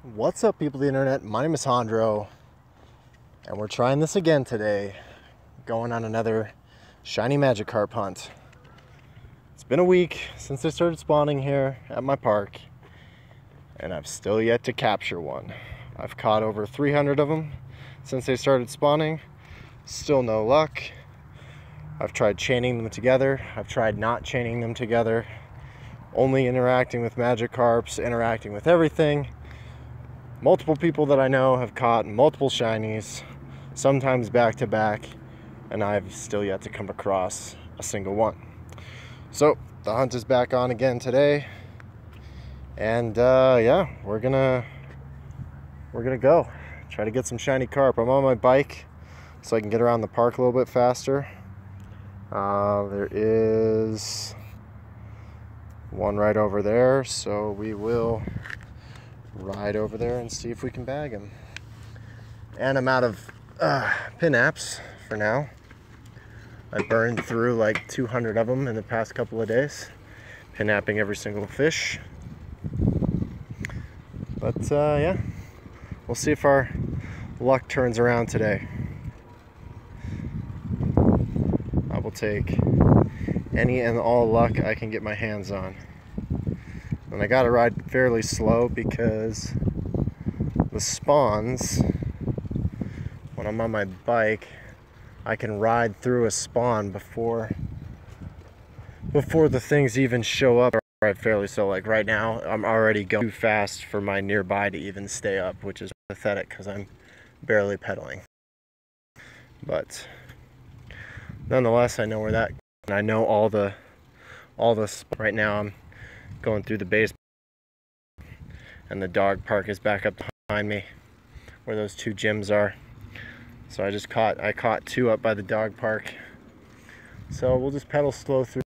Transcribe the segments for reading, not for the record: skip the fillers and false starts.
What's up, people of the internet? My name is Hondro, and we're trying this again today, going on another shiny Magikarp hunt. It's been a week since I started spawning here at my park, and I've still yet to capture one. I've caught over 300 of them since they started spawning. Still no luck. I've tried chaining them together. I've tried not chaining them together. Only interacting with Magikarps, interacting with everything. Multiple people that I know have caught multiple shinies, sometimes back to back, and I've still yet to come across a single one. So the hunt is back on again today, and yeah, we're gonna go try to get some shiny carp. I'm on my bike so I can get around the park a little bit faster. There is one right over there, so we will ride over there and see if we can bag him. And I'm out of pin apps for now. I burned through like 200 of them in the past couple of days, pin apping every single fish. But yeah, we'll see if our luck turns around today. I will take any and all luck I can get my hands on. And I gotta ride fairly slow because the spawns, when I'm on my bike, I can ride through a spawn before the things even show up. I ride fairly slow. Like right now, I'm already going too fast for my nearby to even stay up, which is pathetic because I'm barely pedaling. But nonetheless, I know where that, and I know all the right now. I'm going through the base, and the dog park is back up behind me where those two gyms are. So I caught two up by the dog park. So we'll just pedal slow through.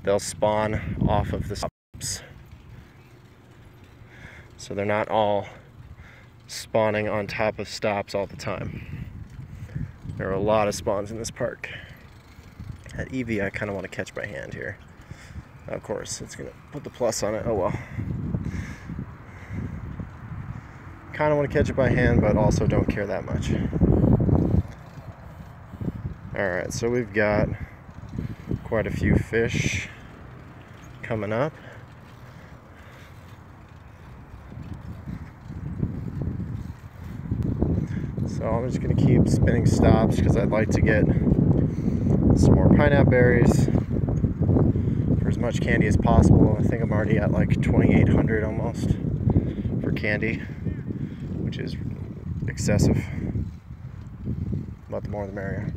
They'll spawn off of the stops, so they're not all spawning on top of stops all the time. There are a lot of spawns in this park. At Eevee, I kind of want to catch by hand here. Of course, it's gonna put the plus on it. Oh well. Kind of want to catch it by hand, but also don't care that much. Alright, so we've got quite a few fish coming up. So I'm just going to keep spinning stops because I'd like to get some more pineapple berries for as much candy as possible. I think I'm already at like 2,800 almost for candy, which is excessive, but the more the merrier.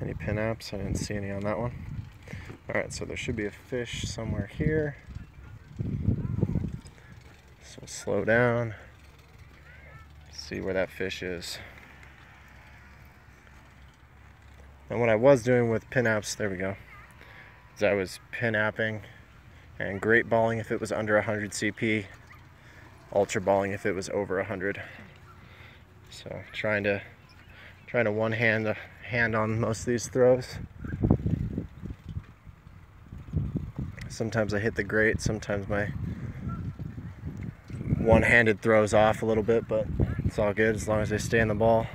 Any pin apps? I didn't see any on that one. Alright, so there should be a fish somewhere here. So we'll slow down, see where that fish is. And what I was doing with pin apps, there we go, is I was pin apping and great balling if it was under 100 CP, ultra balling if it was over 100. So trying to one hand on most of these throws. Sometimes I hit the grate, sometimes my one-handed throws off a little bit, but it's all good as long as they stay in the ball.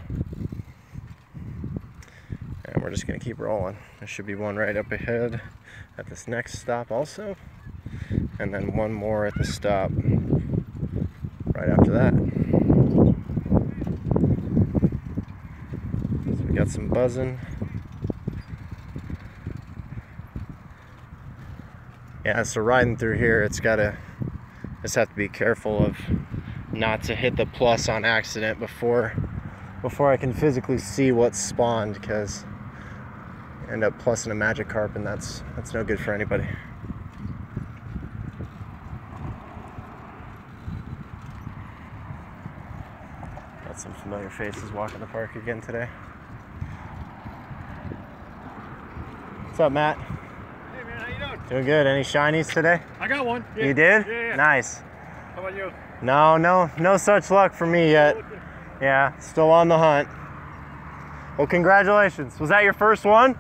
And we're just gonna keep rolling. There should be one right up ahead at this next stop also, and then one more at the stop right after that. So we got some buzzing. Yeah, so riding through here, just have to be careful of not to hit the plus on accident before I can physically see what's spawned, because I end up plussing a Magikarp, and that's no good for anybody. Got some familiar faces walking the park again today. What's up, Matt? Hey man, how you doing? Doing good. Any shinies today? I got one. Yeah. You did? Yeah. Nice. How about you? No such luck for me yet. Yeah, still on the hunt. Well, congratulations. Was that your first one?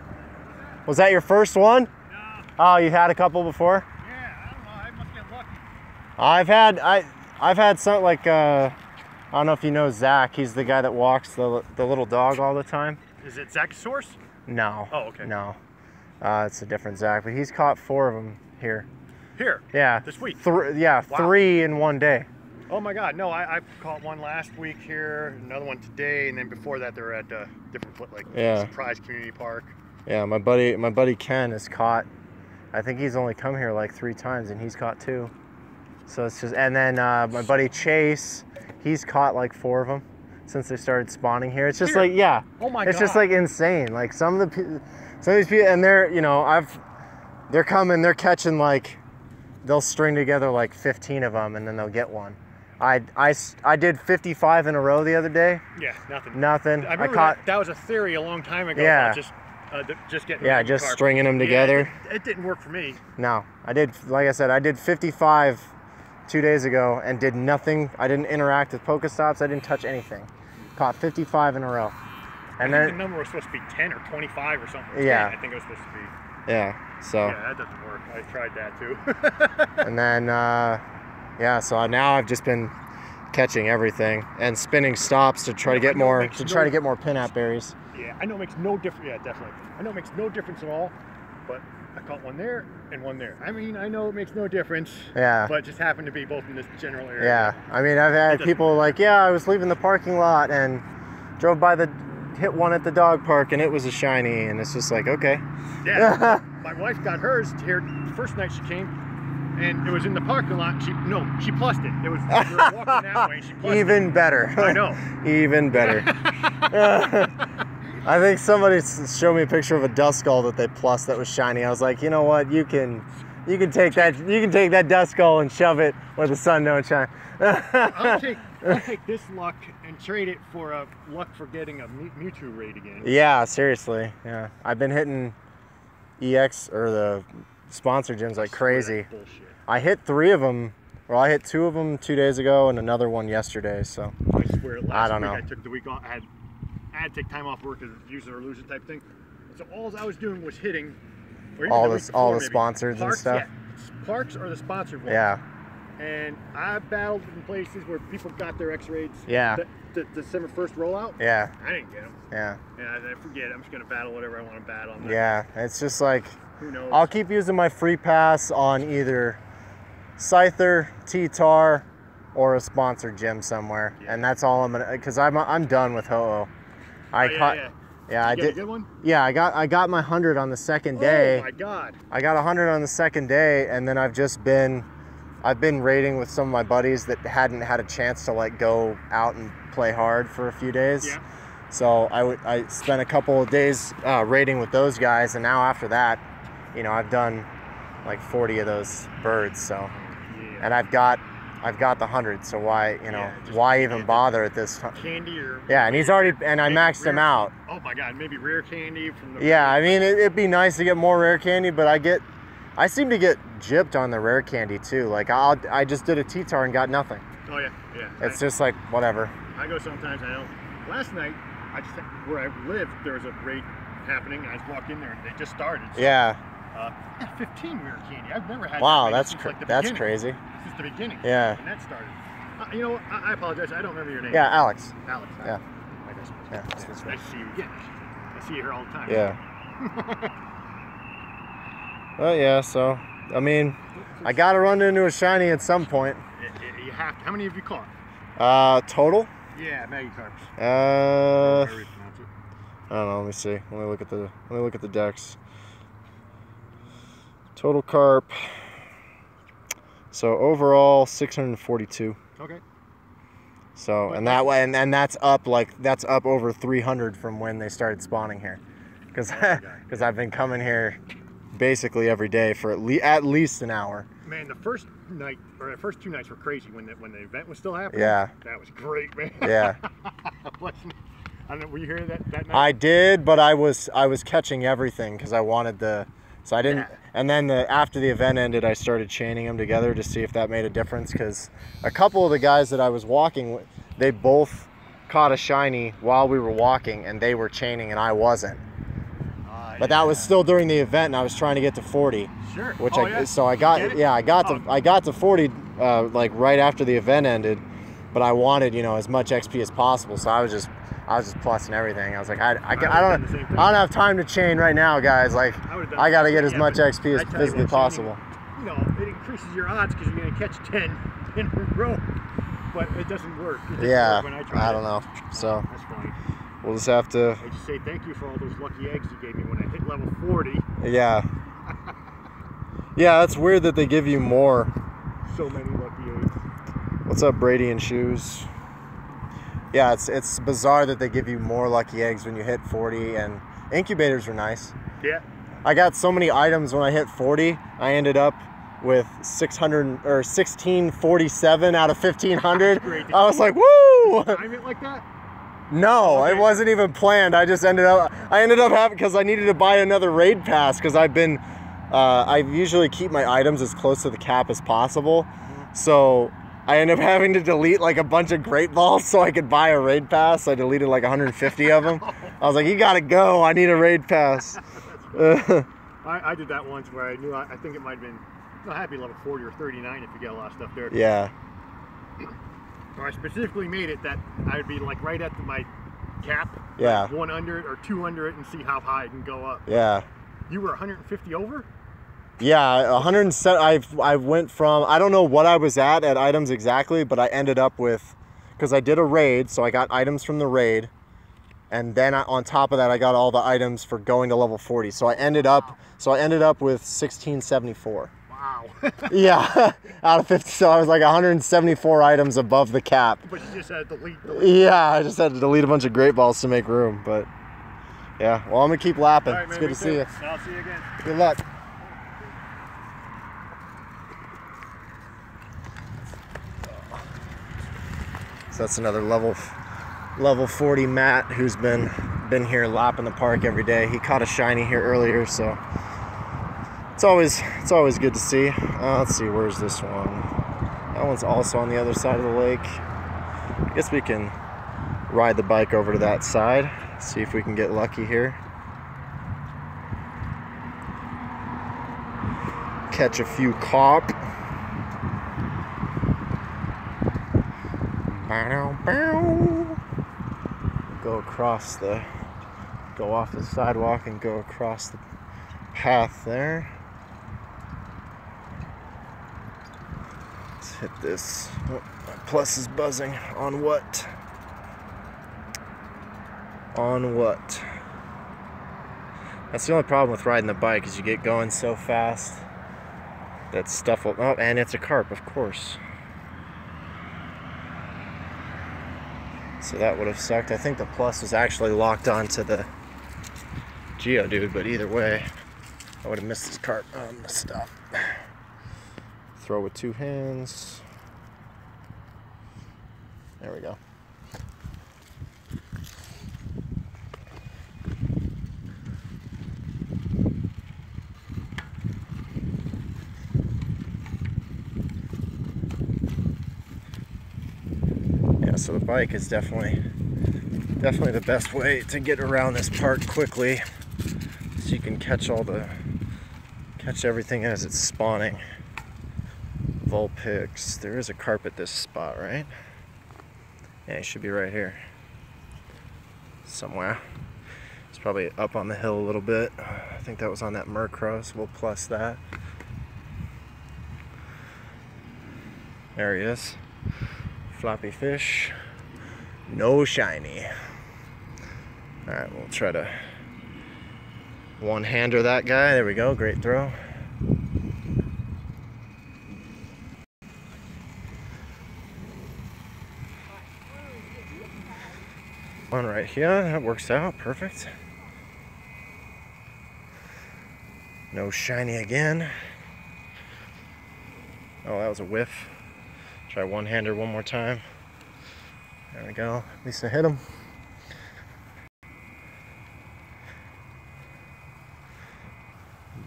Was that your first one? No. Oh, you had a couple before? Yeah, I don't know. I must get lucky. I've had some, like, I don't know if you know Zach. He's the guy that walks the little dog all the time. Is it Zachosaurus? No. Oh, okay. No. It's a different Zach, but he's caught 4 of them here. Here? Yeah. This week? Yeah, wow. 3 in one day. Oh my God, no, I caught one last week here, another one today, and then before that they were at different, like, Surprise Community Park. Yeah, my buddy Ken has caught, I think he's only come here like 3 times, and he's caught 2. So it's just, and then my buddy Chase, he's caught like 4 of them since they started spawning here. It's just like, yeah. Oh my God. It's just like insane. Like some of these people, and they're, you know, they're coming, they're catching, like, they'll string together like 15 of them and then they'll get one. I did 55 in a row the other day. Yeah, nothing. Nothing. I remember that was a theory a long time ago. Yeah. About just getting. Yeah, just stringing them together. Yeah, it didn't work for me. No, I did. Like I said, I did 55 2 days ago and did nothing. I didn't interact with Pokestops. I didn't touch anything. Caught 55 in a row. And I think the number was supposed to be 10 or 25 or something. Yeah. 10, I think it was supposed to be. Yeah. So. Yeah, that doesn't work. I tried that too. And then. Yeah, so now I've just been catching everything and spinning stops to try to get more pin-out berries. Yeah, I know it makes no difference. Yeah, definitely. I know it makes no difference at all, but I caught one there and one there. I mean, I know it makes no difference. Yeah. But it just happened to be both in this general area. Yeah, I mean, I've had people like, yeah, I was leaving the parking lot and drove by hit one at the dog park and it was a shiny, and it's just like, okay. Yeah. My wife got hers here the first night she came. And it was in the parking lot. She plussed it. We were walking that way. She plussed Even it. better. I know. Even better. I think somebody showed me a picture of a dust skull that they plussed that was shiny. I was like, you know what? You can take that dust skull and shove it where the sun don't shine. I'll take this luck and trade it for a luck for getting a Mewtwo raid again. Yeah, seriously. Yeah, I've been hitting EX or the sponsor gyms like crazy. I hit 3 of them. Well, I hit 2 of them 2 days ago and another one yesterday. So I swear, I don't know. I took the week off. I had to take time off work to use it or lose it type thing. So all I was doing was hitting all the sponsors and stuff. Yeah, parks or the sponsored ones. Yeah. And I battled in places where people got their X raids. Yeah. The December 1st rollout. Yeah. I didn't get them. Yeah. Yeah, I forget. I'm just gonna battle whatever I want to battle. Yeah, it's just like, who knows? I'll keep using my free pass on either Scyther, T-Tar, or a sponsored gym somewhere, and that's all I'm gonna. Because I'm done with Ho-Oh. I did. A good one? Yeah, I got my 100 on the second day. Oh my God! I got 100 on the second day, and then I've been raiding with some of my buddies that hadn't had a chance to like go out and play hard for a few days. Yeah. So I spent a couple of days raiding with those guys, and now after that, you know, I've done like 40 of those birds. So, yeah. And I've got the 100. So why, you know, why even bother at this time? Candy or and he's already, and I maxed him out. Oh my God, maybe rare candy from the. Yeah, I mean, it'd be nice to get more rare candy, but I seem to get gypped on the rare candy too. Like I just did a T-Tar and got nothing. Oh yeah, yeah. It's just like whatever. I go sometimes. I don't. Last night, where I lived, there was a raid happening. I just walked in there and they just started. So, yeah. 15 rare candy. I've never had. Wow, that that's crazy. Since the beginning. Yeah. And that started. You know, I apologize. I don't remember your name. Yeah, Alex. Alex. Yeah. Yeah. Nice to see you again. I see you here all the time. Yeah. Well, yeah. So, I mean, I gotta run into a shiny at some point. You have to. How many have you caught? Total? Yeah, Magikarps. I don't know. Let me see. Let me look at the decks. Total carp. So overall 642. Okay. So and that way and that's up over 300 from when they started spawning here, because I've been coming here basically every day for at least an hour. Man, the first night or the first 2 nights were crazy when the event was still happening. Yeah. That was great, man. Yeah. I don't know, were you here that night? I did, but I was catching everything because I wanted the So I didn't, and then after the event ended, I started chaining them together to see if that made a difference, because a couple of the guys that I was walking with, they both caught a shiny while we were walking, and they were chaining and I wasn't. But that was still during the event, and I was trying to get to 40. Sure. Which so I got to 40 like right after the event ended, but I wanted, you know, as much XP as possible, so I was just plussing everything. I was like, I don't have time to chain right now, guys. Like, I got to get as much XP as physically possible. You know, it increases your odds because you're going to catch 10 in a row, but it doesn't work. Yeah, when I don't know. So that's fine. We'll just have to. I just say thank you for all those lucky eggs you gave me when I hit level 40. Yeah. Yeah, it's weird that they give you more. So many lucky eggs. What's up, Brady and Shoes? Yeah, it's bizarre that they give you more lucky eggs when you hit 40, and incubators are nice. Yeah. I got so many items when I hit 40, I ended up with 1647 out of 1500. I was like, woo! Did you time it like that? No, okay. It wasn't even planned. I ended up having, because I needed to buy another raid pass, because I usually keep my items as close to the cap as possible. So I ended up having to delete like a bunch of great balls so I could buy a raid pass. I deleted like 150 of them. I was like, you gotta go, I need a raid pass. I did that once where I knew, I think it might have been, I had to be level 40 or 39 if you get a lot of stuff there. Yeah. So I specifically made it that I would be like right at my cap, yeah, like 1 under it or 2 under it, and see how high I can go up. Yeah. You were 150 over? Yeah, 107. I went from, I don't know what I was at items exactly, but I ended up with, because I did a raid, so I got items from the raid, and then on top of that I got all the items for going to level 40. So I ended up with 1674. Wow. Yeah, out of 50. So I was like 174 items above the cap. But you just had to delete. Yeah, I just had to delete a bunch of great balls to make room. But yeah, well, I'm gonna keep lapping. Right, it's good to see you. I'll see you again. Good luck. So that's another level 40 Matt, who's been here lapping the park every day. He caught a shiny here earlier, so it's always good to see. Let's see, where's this one? That one's also on the other side of the lake. I guess we can ride the bike over to that side, see if we can get lucky here. Catch a few carp. Go off the sidewalk and go across the path there. Let's hit this. Oh, my plus is buzzing. On what? On what? That's the only problem with riding the bike, is you get going so fast that stuff will, oh, and it's a carp, of course. So that would have sucked. I think the plus was actually locked onto the Geodude, but either way, I would have missed this carp. I'm gonna stop. Throw with 2 hands. There we go. Yeah, so the bike is definitely the best way to get around this park quickly, so you can catch everything as it's spawning. Vulpix. There is a carp at this spot, right? Yeah, he should be right here somewhere. It's probably up on the hill a little bit. I think that was on that Murkrow, so we'll plus that. There he is. Floppy fish. No shiny. Alright, we'll try to one-hander that guy. There we go. Great throw. One right here. That works out. Perfect. No shiny again. Oh, that was a whiff. Try one-hander one more time. There we go. At least I hit him.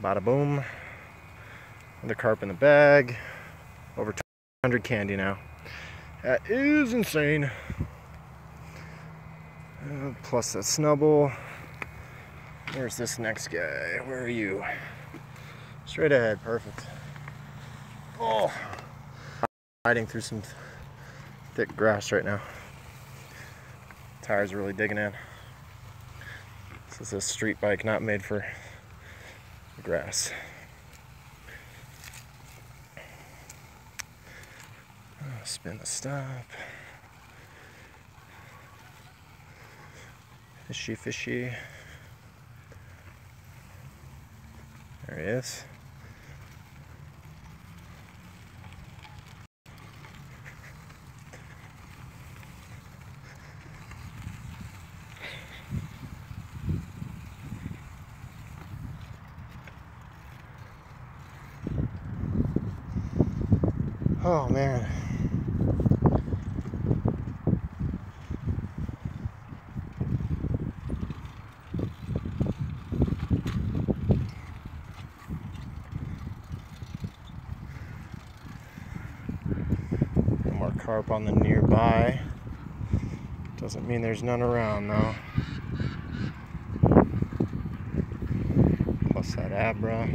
Bada boom. Another carp in the bag. Over 200 candy now. That is insane. Plus that snubble. Where's this next guy? Where are you? Straight ahead, perfect. Oh, riding through some thick grass right now. Tires are really digging in. This is a street bike, not made for grass. Spin the stop. Fishy, fishy. There he is. Oh man. No more carp on the nearby. Doesn't mean there's none around though. Plus that abra.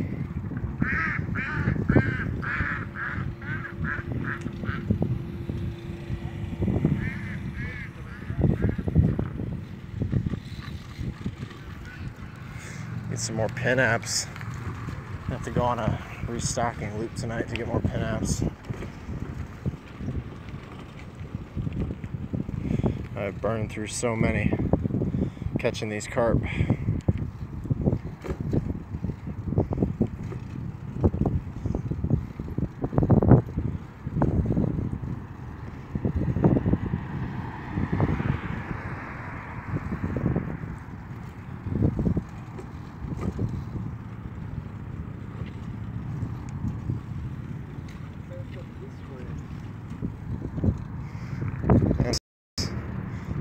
Need some more pin apps. I have to go on a restocking loop tonight to get more pin apps. I've burned through so many catching these carp.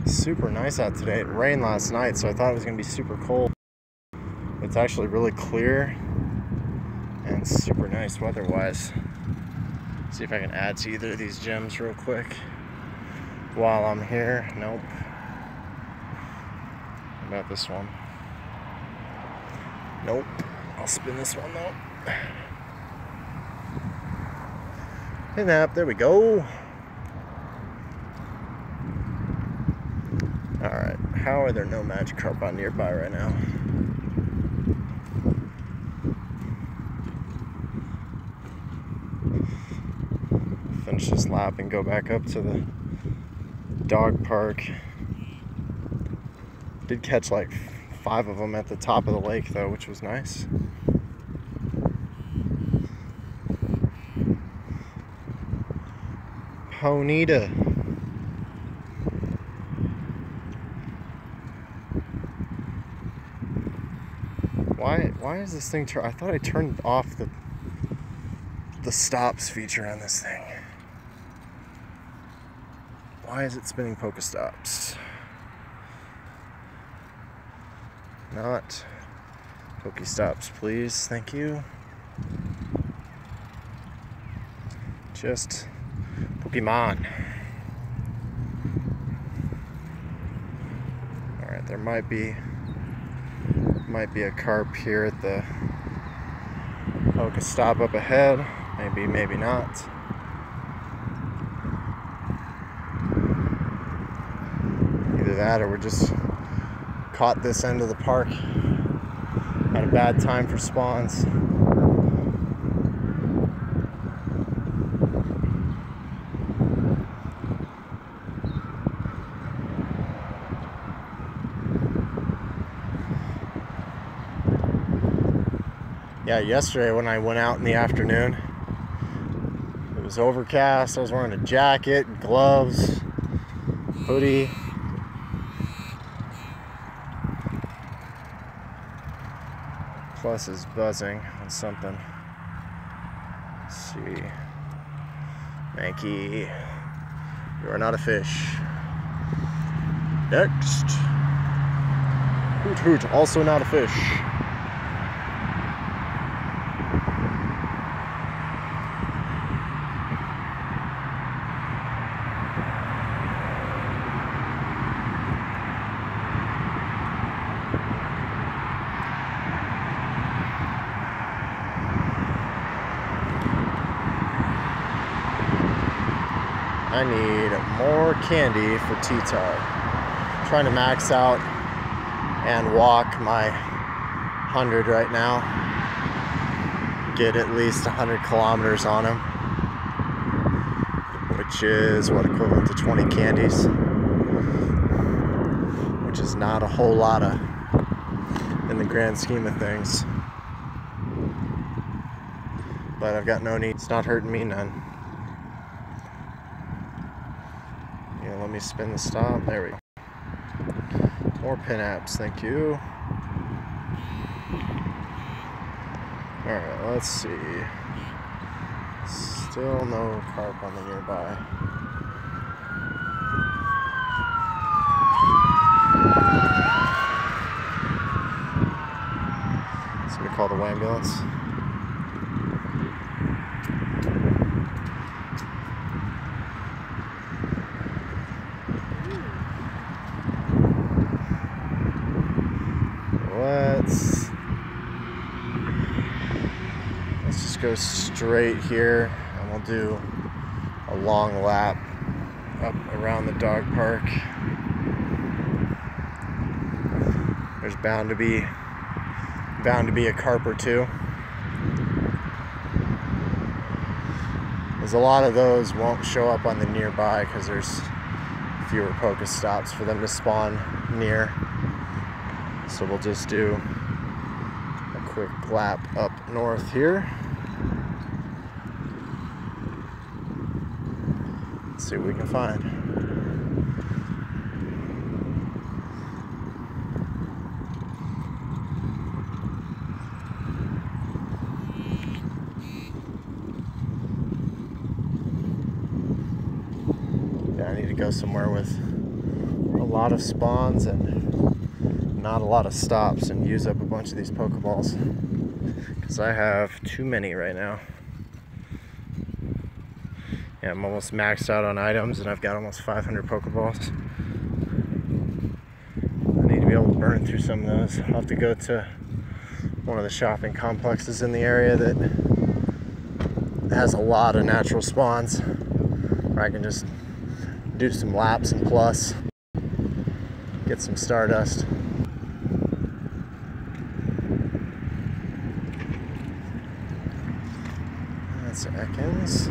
Super nice out today. It rained last night, so I thought it was going to be super cold. It's actually really clear and super nice weather-wise. See if I can add to either of these gems real quick while I'm here. Nope. How about this one? Nope. I'll spin this one though. Pin app, there we go. Alright, how are there no Magikarp on nearby right now? Finish this lap and go back up to the dog park. Did catch like 5 of them at the top of the lake though, which was nice. Ponita. Why is this thing I thought I turned off the stops feature on this thing. Why is it spinning Pokestops? Not Pokestops, please. Thank you. Just Pokemon. Alright, there might be a carp here at the Pokestop up ahead. Maybe, maybe not. Either that or we're just caught this end of the park at a bad time for spawns. Yeah, yesterday when I went out in the afternoon, it was overcast. I was wearing a jacket, gloves, hoodie. Plus is buzzing on something. Let's see. Mankey, you are not a fish. Next. Hoot hoot, also not a fish. I need more candy for T-Tar. Trying to max out and walk my 100 right now. Get at least 100 kilometers on him, which is what, equivalent to 20 candies, which is not a whole lot in the grand scheme of things. But I've got no need. It's not hurting me none. Yeah, let me spin the stop. There we go. More pin apps, thank you. Alright, let's see. Still no carp on the nearby. Somebody call the ambulance. Let's just go straight here, and we'll do a long lap up around the dog park. There's bound to be a carp or two. There's a lot of those won't show up on the nearby because there's fewer Pokestops for them to spawn near. So we'll just do a quick lap up north here. Let's see what we can find. Yeah, I need to go somewhere with a lot of spawns and not a lot of stops and use up a bunch of these Pokeballs, because I have too many right now. Yeah, I'm almost maxed out on items and I've got almost 500 Pokeballs. I need to be able to burn through some of those. I'll have to go to one of the shopping complexes in the area that has a lot of natural spawns, where I can just do some laps and plus get some Stardust. That's Ekans.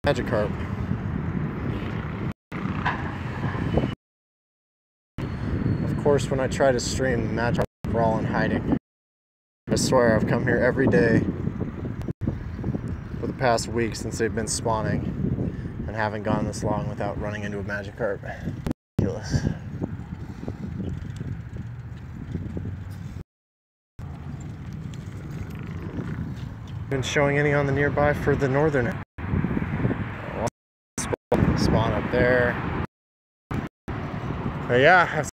Magikarp. Of course, when I try to stream Magikarp, we're all in hiding. I swear I've come here every day for the past week since they've been spawning and haven't gone this long without running into a Magikarp. Ridiculous. Been showing any on the nearby for the northern end. Spawn up there. But yeah,